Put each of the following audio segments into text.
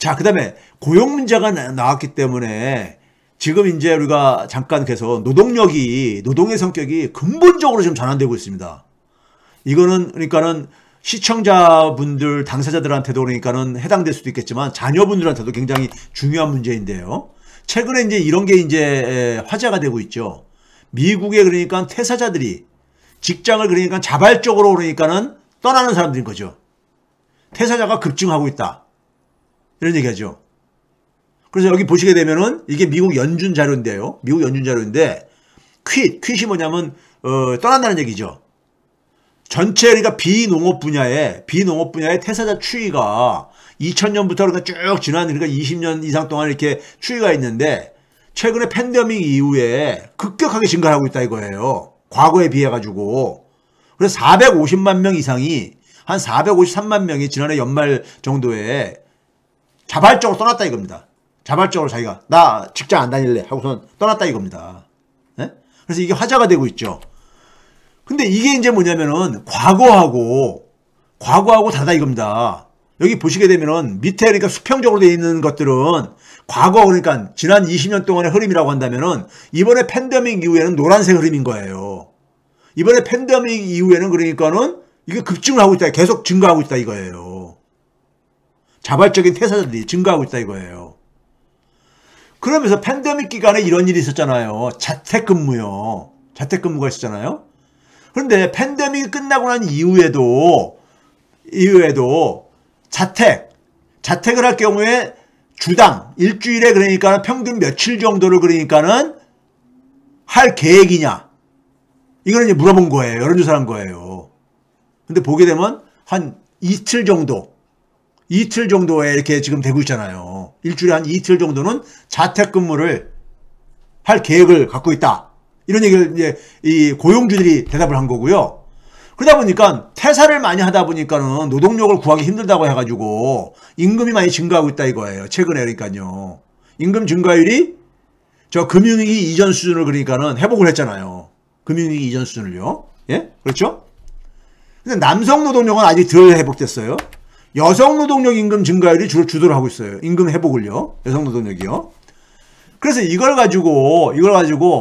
자, 그 다음에 고용 문제가 나왔기 때문에 지금 이제 우리가 잠깐 계속 노동의 성격이 근본적으로 지금 전환되고 있습니다. 이거는 그러니까는 시청자분들, 당사자들한테도 그러니까는 해당될 수도 있겠지만 자녀분들한테도 굉장히 중요한 문제인데요. 최근에 이제 이런 게 이제 화제가 되고 있죠. 미국의 그러니까 퇴사자들이 직장을 그러니까 자발적으로 그러니까는 떠나는 사람들인 거죠. 퇴사자가 급증하고 있다. 이런 얘기하죠. 그래서 여기 보시게 되면은 이게 미국 연준 자료인데요. 미국 연준 자료인데 퀼이 뭐냐면 떠난다는 얘기죠. 전체 그러니까 비농업 분야의 퇴사자 추이가 2000년부터 그러니까 쭉 지난 그러니까 20년 이상 동안 이렇게 추이가 있는데 최근에 팬데믹 이후에 급격하게 증가하고 있다 이거예요. 과거에 비해 가지고. 그래서 450만 명 이상이 한 453만 명이 지난해 연말 정도에 자발적으로 떠났다 이겁니다. 자발적으로 자기가 나 직장 안 다닐래 하고선 떠났다 이겁니다. 네? 그래서 이게 화제가 되고 있죠. 근데 이게 이제 뭐냐면은 과거하고 다르다 이겁니다. 여기 보시게 되면은 밑에 그러니까 수평적으로 되어 있는 것들은 과거 그러니까 지난 20년 동안의 흐름이라고 한다면은 이번에 팬데믹 이후에는 노란색 흐름인 거예요. 이번에 팬데믹 이후에는 그러니까는 이게 급증을 하고 있다. 계속 증가하고 있다 이거예요. 자발적인 퇴사자들이 증가하고 있다 이거예요. 그러면서 팬데믹 기간에 이런 일이 있었잖아요. 자택근무요. 자택근무가 있었잖아요. 그런데 팬데믹이 끝나고 난 이후에도 자택을 할 경우에 주당 일주일에 그러니까 평균 며칠 정도를 그러니까는 할 계획이냐. 이거는 이제 물어본 거예요. 여론조사한 거예요. 근데 보게 되면 한 이틀 정도에 이렇게 지금 되고 있잖아요. 일주일에 한 이틀 정도는 자택근무를 할 계획을 갖고 있다. 이런 얘기를 이제 이 고용주들이 대답을 한 거고요. 그러다 보니까 퇴사를 많이 하다 보니까는 노동력을 구하기 힘들다고 해가지고 임금이 많이 증가하고 있다 이거예요. 최근에 그러니까요. 임금 증가율이 저 금융위기 이전 수준을 그러니까는 회복을 했잖아요. 금융위기 이전 수준을요. 예? 그렇죠? 근데 남성 노동력은 아직 덜 회복됐어요. 여성 노동력 임금 증가율이 주로 주도를 하고 있어요. 임금 회복을요. 여성 노동력이요. 그래서 이걸 가지고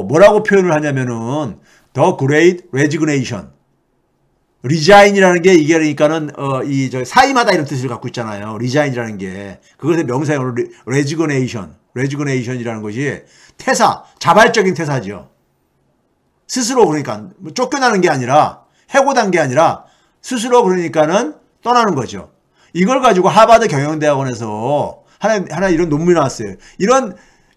뭐라고 표현을 하냐면은 The Great Resignation. resign이라는 게 이게 그러니까는 사임하다 이런 뜻을 갖고 있잖아요. resign이라는 게 그것의 명사형으로 resignation이라는 것이 퇴사, 자발적인 퇴사죠. 스스로 그러니까 쫓겨나는 게 아니라 해고된 게 아니라 스스로 그러니까는 떠나는 거죠. 이걸 가지고 하버드 경영대학원에서 하나 이런 논문이 나왔어요.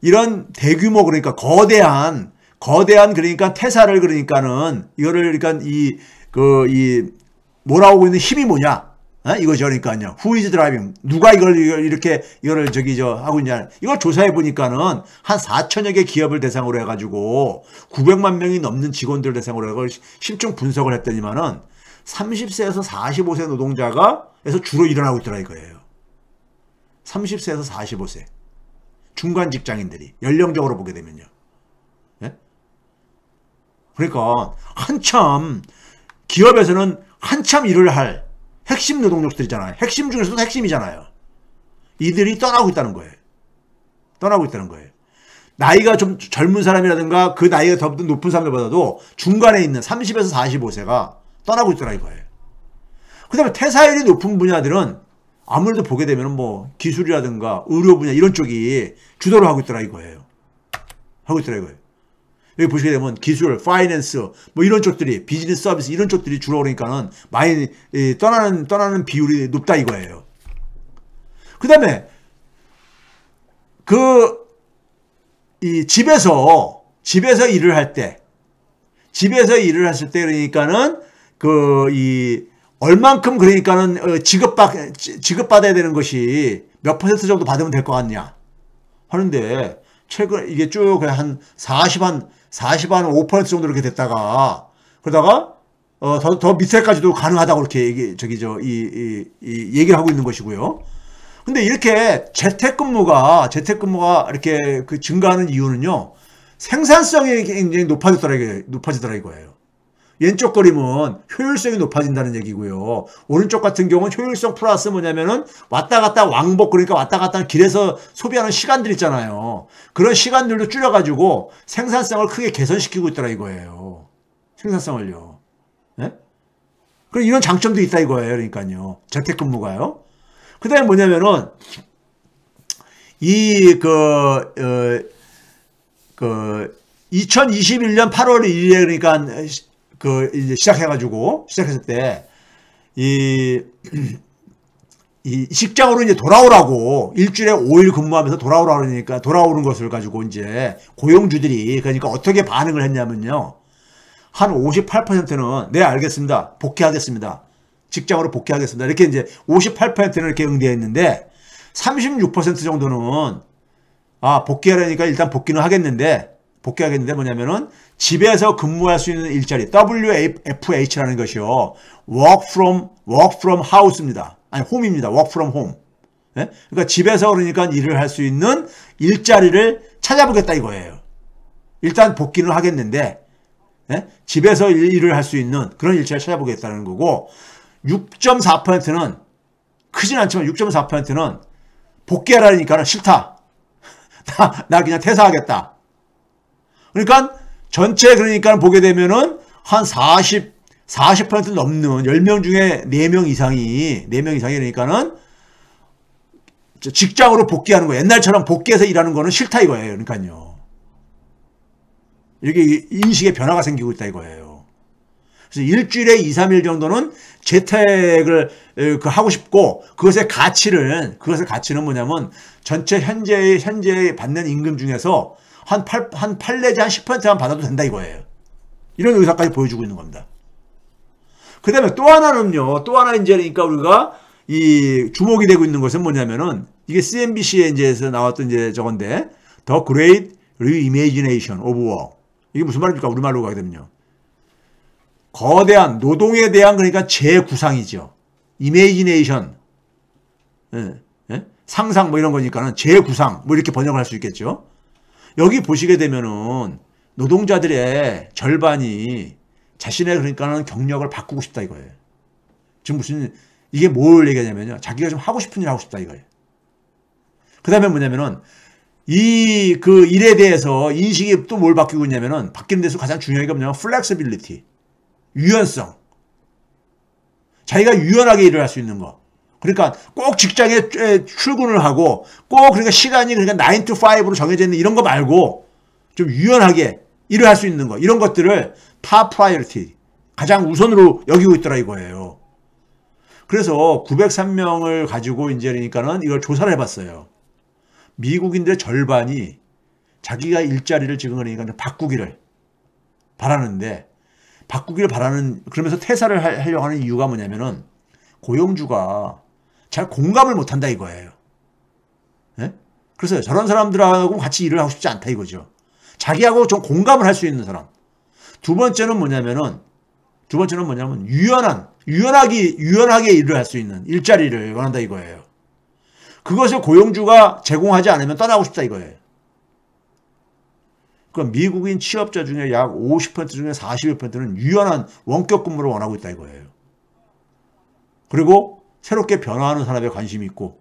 이런 대규모 그러니까 거대한 그러니까 퇴사를 그러니까는 이거를 그러니까 몰아오고 있는 힘이 뭐냐? 이거죠. 그러니까요. Who is driving? 누가 이거를 하고 있냐? 이걸 조사해 보니까는 한 4천여 개 기업을 대상으로 해가지고 900만 명이 넘는 직원들을 대상으로 해가지고 심층 분석을 했더니만은 30세에서 45세 노동자가에서 주로 일어나고 있더라 이거예요. 30세에서 45세. 중간 직장인들이 연령적으로 보게 되면요. 예? 그러니까 한참 기업에서는 한참 일을 할 핵심 노동력들이잖아요. 핵심 중에서도 핵심이잖아요. 이들이 떠나고 있다는 거예요. 나이가 좀 젊은 사람이라든가 그 나이가 더 높은 사람들보다도 중간에 있는 30에서 45세가 떠나고 있더라 이거예요. 그 다음에 퇴사율이 높은 분야들은 아무래도 보게 되면 뭐 기술이라든가 의료 분야 이런 쪽이 주도를 하고 있더라 이거예요. 여기 보시게 되면 기술, 파이낸스 뭐 이런 쪽들이 비즈니스 서비스 이런 쪽들이 주로 그러니까는 많이 떠나는 비율이 높다 이거예요. 그 다음에 집에서 일을 할 때 그러니까는 얼만큼 그러니까는 지급받아야 되는 것이 몇 퍼센트 정도 받으면 될 것 같냐 하는데 최근 이게 쭉 한 5% 정도 이렇게 됐다가 그러다가 더 밑에까지도 가능하다고 이렇게 얘기를 하고 있는 것이고요. 근데 이렇게 재택근무가 이렇게 증가하는 이유는요. 생산성이 굉장히 높아지더라 이거예요. 왼쪽 그림은 효율성이 높아진다는 얘기고요. 오른쪽 같은 경우는 효율성 플러스 뭐냐면은 왔다 갔다 왕복, 그러니까 왔다 갔다 길에서 소비하는 시간들 있잖아요. 그런 시간들도 줄여가지고 생산성을 크게 개선시키고 있더라 이거예요. 생산성을요. 네? 그럼 이런 장점도 있다 이거예요. 그러니까요. 재택근무가요. 그 다음에 뭐냐면은 이 2021년 8월 1일에 그러니까 이제 시작했을 때 이 직장으로 이제 돌아오라고 일주일에 5일 근무하면서 돌아오라 그러니까 돌아오는 것을 가지고 이제 고용주들이 그러니까 어떻게 반응을 했냐면요. 한 58%는 네 알겠습니다. 복귀하겠습니다. 직장으로 복귀하겠습니다. 이렇게 이제 58%는 이렇게 응대했는데 36% 정도는 복귀하려니까 일단 복귀는 하겠는데 뭐냐면은 집에서 근무할 수 있는 일자리 WFH라는 것이요. work from house입니다. 아니 home입니다. work from home. 네? 그러니까 집에서 그러니까 일을 할 수 있는 일자리를 찾아보겠다 이거예요. 일단 복귀는 하겠는데 네? 집에서 일을 할 수 있는 그런 일자리를 찾아보겠다는 거고 6.4%는 크진 않지만 6.4%는 복귀하라니까 싫다. 나 그냥 퇴사하겠다. 그러니까 전체 그러니까 보게 되면은 한 40% 넘는 10명 중에 4명 이상이 그러니까는 직장으로 복귀하는 거 옛날처럼 복귀해서 일하는 거는 싫다 이거예요. 그러니까요. 이렇게 인식의 변화가 생기고 있다 이거예요. 그래서 일주일에 2, 3일 정도는 재택을 하고 싶고 그것의 가치는 뭐냐면 전체 현재 받는 임금 중에서 한 8 내지 한 10%만 받아도 된다 이거예요. 이런 의사까지 보여주고 있는 겁니다. 그 다음에 또 하나는요. 또 하나 이제 그러니까 우리가 이 주목이 되고 있는 것은 뭐냐면은 이게 CNBC에 이제서 나왔던 이제 저건데 The Great Reimagination of Work. 이게 무슨 말입니까? 우리말로 가게 되면요. 거대한 노동에 대한 그러니까 재구상이죠. Imagination. 상상 뭐 이런 거니까는 재구상 뭐 이렇게 번역을 할 수 있겠죠. 여기 보시게 되면은 노동자들의 절반이 자신의 그러니까는 경력을 바꾸고 싶다 이거예요. 지금 이게 뭘 얘기하냐면요. 자기가 좀 하고 싶은 일 하고 싶다 이거예요. 그 다음에 뭐냐면은 그 일에 대해서 인식이 또 뭘 바뀌고 있냐면은 바뀌는 데서 가장 중요한 게 뭐냐면 flexibility. 유연성. 자기가 유연하게 일을 할 수 있는 거. 그러니까 꼭 직장에 출근을 하고 꼭 그러니까 시간이 그러니까 9 to 5로 정해져 있는 이런 거 말고 좀 유연하게 일을 할 수 있는 거. 이런 것들을 top priority. 가장 우선으로 여기고 있더라 이거예요. 그래서 903명을 가지고 이제 그러니까는 이걸 조사를 해봤어요. 미국인들의 절반이 자기가 일자리를 지금 그러니까 바꾸기를 바라는데 그러면서 퇴사를 하려고 하는 이유가 뭐냐면은 고용주가 잘 공감을 못한다 이거예요. 네? 그래서 저런 사람들하고 같이 일을 하고 싶지 않다 이거죠. 자기하고 좀 공감을 할 수 있는 사람. 두 번째는 뭐냐면 유연하게 일을 할 수 있는 일자리를 원한다 이거예요. 그것을 고용주가 제공하지 않으면 떠나고 싶다 이거예요. 그러니까 미국인 취업자 중에 약 50% 중에 41%는 유연한 원격 근무를 원하고 있다 이거예요. 그리고 새롭게 변화하는 산업에 관심이 있고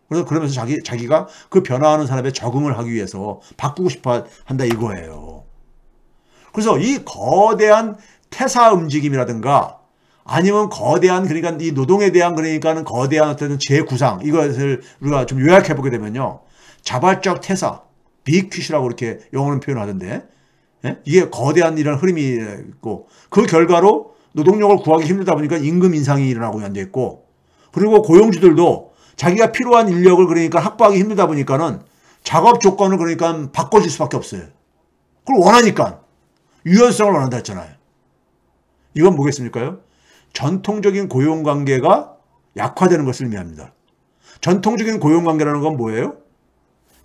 그러면서 자기가 그 변화하는 산업에 적응을 하기 위해서 바꾸고 싶어 한다 이거예요. 그래서 이 거대한 퇴사 움직임이라든가 아니면 거대한 그러니까 이 노동에 대한 그러니까는 거대한 어떤 재구상 이것을 우리가 좀 요약해 보게 되면요. 자발적 퇴사, 비퀴시라고 이렇게 영어는 표현하던데 이게 거대한 이런 흐름이 있고 그 결과로 노동력을 구하기 힘들다 보니까 임금 인상이 일어나고 앉아 있고 그리고 고용주들도 자기가 필요한 인력을 그러니까 확보하기 힘들다 보니까는 작업 조건을 그러니까 바꿔줄 수밖에 없어요. 그걸 원하니까 유연성을 원한다 했잖아요. 이건 뭐겠습니까요? 전통적인 고용관계가 약화되는 것을 의미합니다. 전통적인 고용관계라는 건 뭐예요?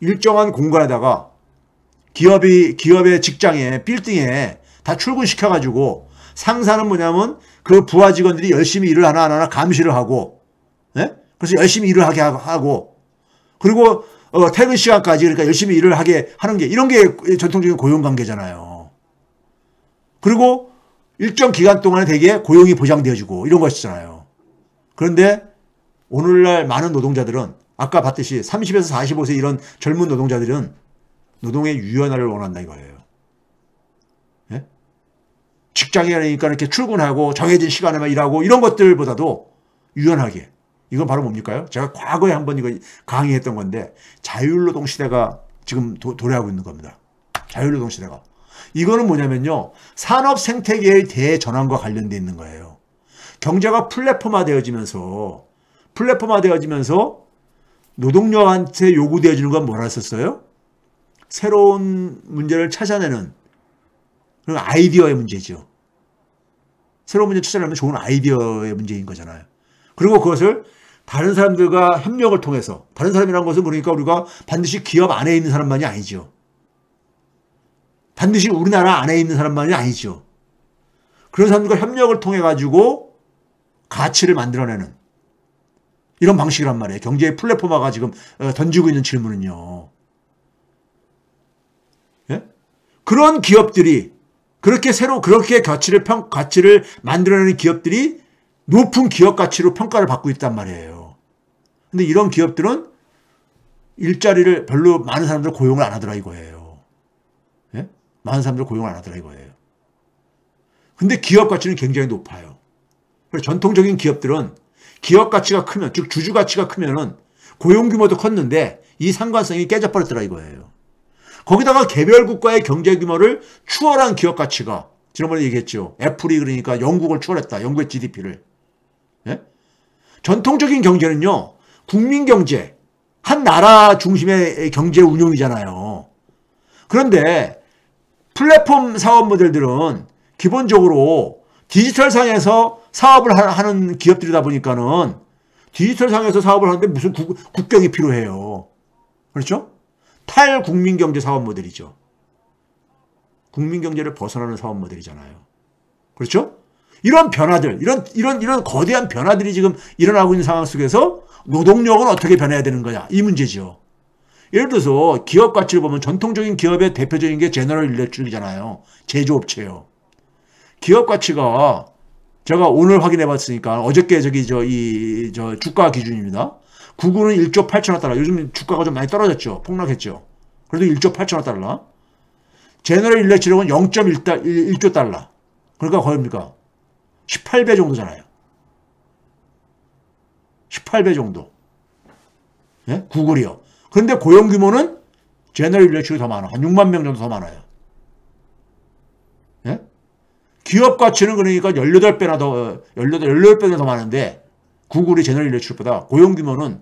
일정한 공간에다가 기업의 직장에 빌딩에 다 출근시켜가지고 상사는 뭐냐면 그 부하 직원들이 열심히 일을 하나하나 감시를 하고 그래서 열심히 일을 하게 하고 그리고 퇴근 시간까지 그러니까 열심히 일을 하게 하는 게 이런 게 전통적인 고용관계잖아요. 그리고 일정 기간 동안에 되게 고용이 보장되어지고 이런 것이잖아요. 그런데 오늘날 많은 노동자들은 아까 봤듯이 30에서 45세 이런 젊은 노동자들은 노동의 유연화를 원한다 이거예요. 예? 직장에 가니까 이렇게 출근하고 정해진 시간에만 일하고 이런 것들보다도 유연하게. 이건 바로 뭡니까요? 제가 과거에 한번 이거 강의했던 건데 자율노동 시대가 지금 도래하고 있는 겁니다. 자율노동 시대가. 이거는 뭐냐면요. 산업 생태계의 대전환과 관련되어 있는 거예요. 경제가 플랫폼화되어지면서 노동력한테 요구되어지는 건 뭐라 했었어요? 새로운 문제를 찾아내는 그런 아이디어의 문제죠. 새로운 문제를 찾아내면 좋은 아이디어의 문제인 거잖아요. 그리고 그것을 다른 사람들과 협력을 통해서, 다른 사람이라는 것은 그러니까 우리가 반드시 기업 안에 있는 사람만이 아니죠. 반드시 우리나라 안에 있는 사람만이 아니죠. 그런 사람들과 협력을 통해 가지고 가치를 만들어내는 이런 방식이란 말이에요. 경제의 플랫폼화가 지금 던지고 있는 질문은요. 예? 그런 기업들이 그렇게 가치를 만들어내는 기업들이 높은 기업 가치로 평가를 받고 있단 말이에요. 근데 이런 기업들은 일자리를 별로 많은 사람들 고용을 안 하더라 이거예요. 예? 많은 사람들 고용을 안 하더라 이거예요. 근데 기업 가치는 굉장히 높아요. 그래서 전통적인 기업들은 기업 가치가 크면, 즉 주주 가치가 크면은 고용 규모도 컸는데 이 상관성이 깨져버렸더라 이거예요. 거기다가 개별 국가의 경제 규모를 추월한 기업 가치가, 지난번에 얘기했죠. 애플이 그러니까 영국을 추월했다. 영국의 GDP를. 예? 전통적인 경제는요. 국민 경제, 한 나라 중심의 경제 운용이잖아요. 그런데 플랫폼 사업 모델들은 기본적으로 디지털 상에서 사업을 하는 기업들이다 보니까는 디지털 상에서 사업을 하는데 무슨 국경이 필요해요. 그렇죠? 탈국민경제 사업 모델이죠. 국민경제를 벗어나는 사업 모델이잖아요. 그렇죠? 이런 변화들, 이런 거대한 변화들이 지금 일어나고 있는 상황 속에서 노동력은 어떻게 변해야 되는 거냐? 이 문제죠. 예를 들어서 기업 가치를 보면 전통적인 기업의 대표적인 게 제너럴 일렉트릭이잖아요. 제조업체요. 기업 가치가 제가 오늘 확인해 봤으니까 어저께 주가 기준입니다. 구글은 1조 8천억 달러. 요즘 주가가 좀 많이 떨어졌죠. 폭락했죠. 그래도 1조 8천억 달러. 제너럴 일렉트릭은 0.1조 달러. 그러니까 거의 뭡니까? 18배 정도잖아요. 18배 정도. 예? 구글이요. 그런데 고용 규모는 제너럴 일렉트릭이 더 많아. 한 6만 명 정도 더 많아요. 예? 기업 가치는 그러니까 18배나 더 많은데 구글이 제너럴 일렉트릭보다 고용 규모는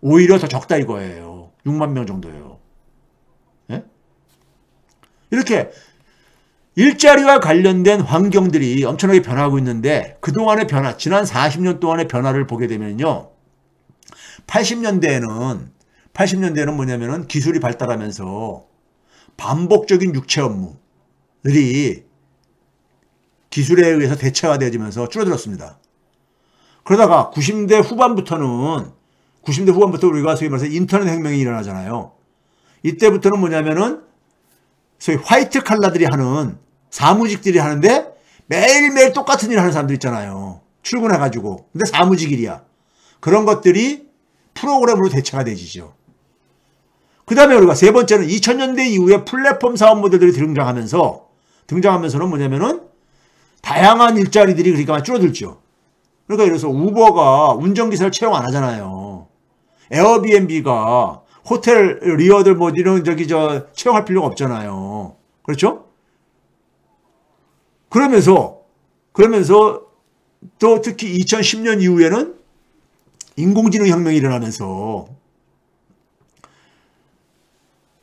오히려 더 적다 이거예요. 6만 명 정도예요. 예? 이렇게 일자리와 관련된 환경들이 엄청나게 변하고 있는데 그동안의 변화, 지난 40년 동안의 변화를 보게 되면요. 80년대에는 뭐냐면은 기술이 발달하면서 반복적인 육체 업무들이 기술에 의해서 대체화되어지면서 줄어들었습니다. 그러다가 90대 후반부터 우리가 소위 말해서 인터넷 혁명이 일어나잖아요. 이때부터는 뭐냐면은 소위 화이트 칼라들이 하는 사무직들이 하는데 매일매일 똑같은 일을 하는 사람들 있잖아요. 출근해가지고. 근데 사무직 일이야. 그런 것들이 프로그램으로 대체가 되지죠. 그 다음에 우리가 세 번째는 2000년대 이후에 플랫폼 사업 모델들이 등장하면서는 뭐냐면은 다양한 일자리들이 그러니까 줄어들죠. 그러니까 예를 들어서 우버가 운전기사를 채용 안 하잖아요. 에어비앤비가 호텔 리어들 뭐 이런 채용할 필요가 없잖아요. 그렇죠? 그러면서 또 특히 2010년 이후에는 인공지능 혁명이 일어나면서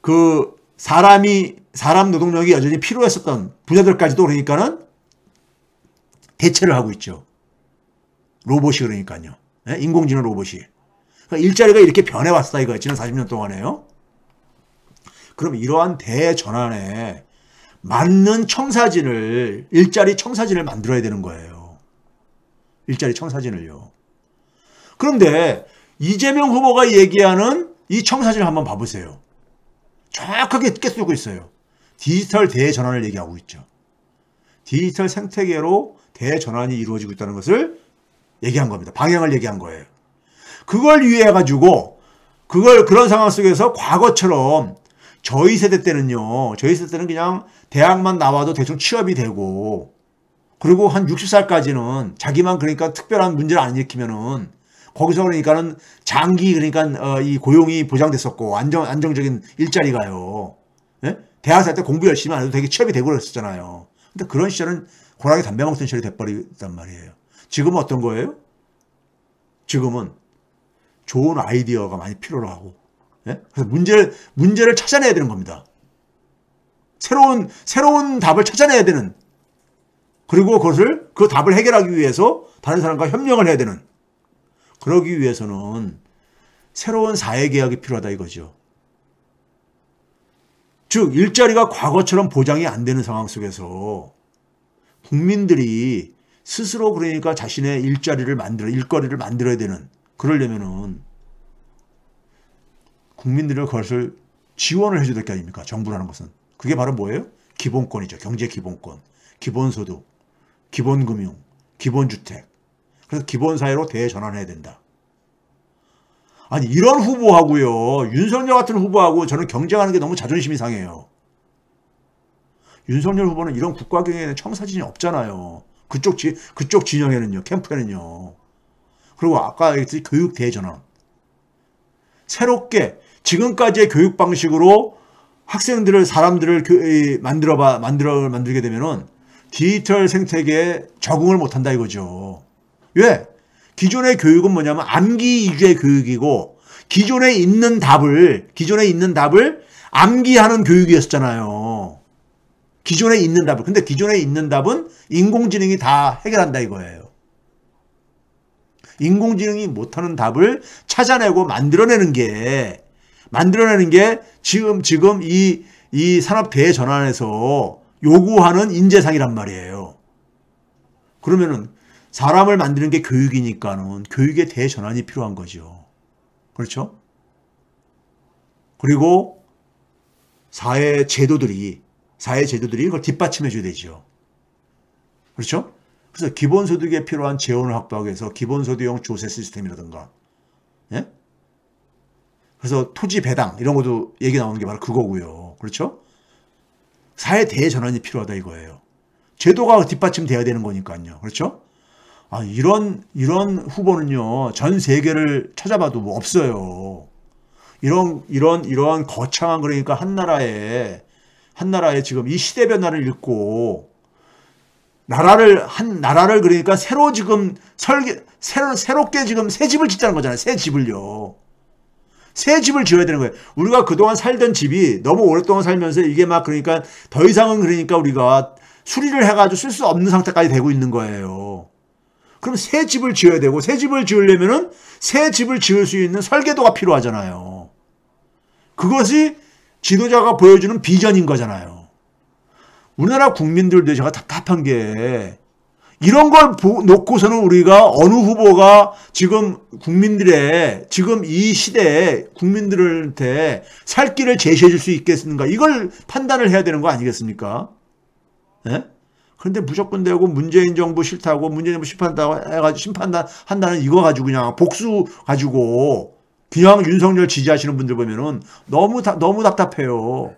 그 사람 노동력이 여전히 필요했었던 분야들까지도 그러니까는 대체를 하고 있죠. 로봇이 그러니까요. 네? 인공지능 로봇이. 그러니까 일자리가 이렇게 변해왔다 이거예요. 지난 40년 동안에요. 그럼 이러한 대전환에 맞는 일자리 청사진을 만들어야 되는 거예요. 일자리 청사진을요. 그런데 이재명 후보가 얘기하는 이 청사진을 한번 봐보세요. 정확하게 깨쓰고 있어요. 디지털 대전환을 얘기하고 있죠. 디지털 생태계로 대전환이 이루어지고 있다는 것을 얘기한 겁니다. 방향을 얘기한 거예요. 그걸 위해 가지고 그런 상황 속에서 과거처럼 저희 세대 때는 그냥 대학만 나와도 대충 취업이 되고, 그리고 한 60살까지는 자기만 그러니까 특별한 문제를 안 일으키면은 거기서 그러니까는 장기 그러니까 이 고용이 보장됐었고 안정적인 일자리가요. 예? 대학 살 때 공부 열심히 안 해도 되게 취업이 되고 그랬었잖아요. 근데 그런 시절은 고락에 담배 먹던 시절이 돼버리단 말이에요. 지금은 어떤 거예요? 지금은 좋은 아이디어가 많이 필요로 하고, 예? 그래서 문제를 찾아내야 되는 겁니다. 새로운 답을 찾아내야 되는, 그리고 그 답을 해결하기 위해서 다른 사람과 협력을 해야 되는, 그러기 위해서는 새로운 사회개혁이 필요하다 이거죠. 즉 일자리가 과거처럼 보장이 안 되는 상황 속에서 국민들이 스스로 그러니까 자신의 일거리를 만들어야 되는, 그러려면은 국민들은 그것을 지원을 해줘야 될 게 아닙니까? 정부라는 것은. 그게 바로 뭐예요? 기본권이죠. 경제 기본권, 기본소득, 기본금융, 기본주택. 그래서 기본사회로 대전환해야 된다. 아니 이런 후보하고요, 윤석열 같은 후보하고 저는 경쟁하는 게 너무 자존심이 상해요. 윤석열 후보는 이런 국가 경영에는 청사진이 없잖아요. 그쪽 진영에는요, 캠프에는요. 그리고 아까 얘기했듯이 교육 대전환. 새롭게 지금까지의 교육 방식으로 사람들을 만들게 되면은 디지털 생태계에 적응을 못한다 이거죠. 왜? 기존의 교육은 뭐냐면 암기 위주의 교육이고, 기존에 있는 답을 암기하는 교육이었잖아요. 기존에 있는 답을. 근데 기존에 있는 답은 인공지능이 다 해결한다 이거예요. 인공지능이 못하는 답을 찾아내고 만들어내는 게 지금 이 산업 대전환에서 요구하는 인재상이란 말이에요. 그러면은 사람을 만드는 게 교육이니까는 교육의 대전환이 필요한 거죠. 그렇죠? 그리고 사회 제도들이 그걸 뒷받침해 줘야 되죠. 그렇죠? 그래서 기본소득에 필요한 재원을 확보하기 위해서 기본소득형 조세 시스템이라든가, 예? 그래서 토지 배당 이런 것도 얘기 나오는 게 바로 그거고요. 그렇죠? 사회 대전환이 필요하다 이거예요. 제도가 뒷받침돼야 되는 거니까요. 그렇죠? 아, 이런 후보는요, 전 세계를 찾아봐도 뭐 없어요. 이러한 거창한, 그러니까 한 나라에 지금 이 시대 변화를 읽고 나라를 그러니까 새롭게 지금 새 집을 짓자는 거잖아요. 새 집을요. 새 집을 지어야 되는 거예요. 우리가 그동안 살던 집이 너무 오랫동안 살면서 이게 막 그러니까 더 이상은 그러니까 우리가 수리를 해가지고 쓸 수 없는 상태까지 되고 있는 거예요. 그럼 새 집을 지어야 되고, 새 집을 지으려면은 새 집을 지을 수 있는 설계도가 필요하잖아요. 그것이 지도자가 보여주는 비전인 거잖아요. 우리나라 국민들도 제가 답답한 게, 이런 걸 놓고서는 우리가 어느 후보가 지금 지금 이 시대에 국민들한테 살 길을 제시해 줄 수 있겠는가, 이걸 판단을 해야 되는 거 아니겠습니까? 예? 그런데 무조건 되고 문재인 정부 싫다고, 문재인 정부 심판한다고 해가지고 심판한다는 이거 가지고 그냥 복수 가지고 그냥 윤석열 지지하시는 분들 보면은 너무 답답해요.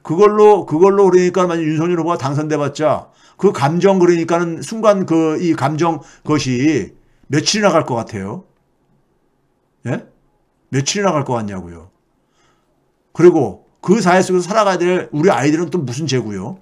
그걸로 그러니까 만약 윤석열 후보가 당선돼봤자 그 감정, 그러니까는 순간 이 감정 것이 며칠이나 갈 것 같아요. 예? 며칠이나 갈 것 같냐고요. 그리고 그 사회 속에서 살아가야 될 우리 아이들은 또 무슨 죄고요?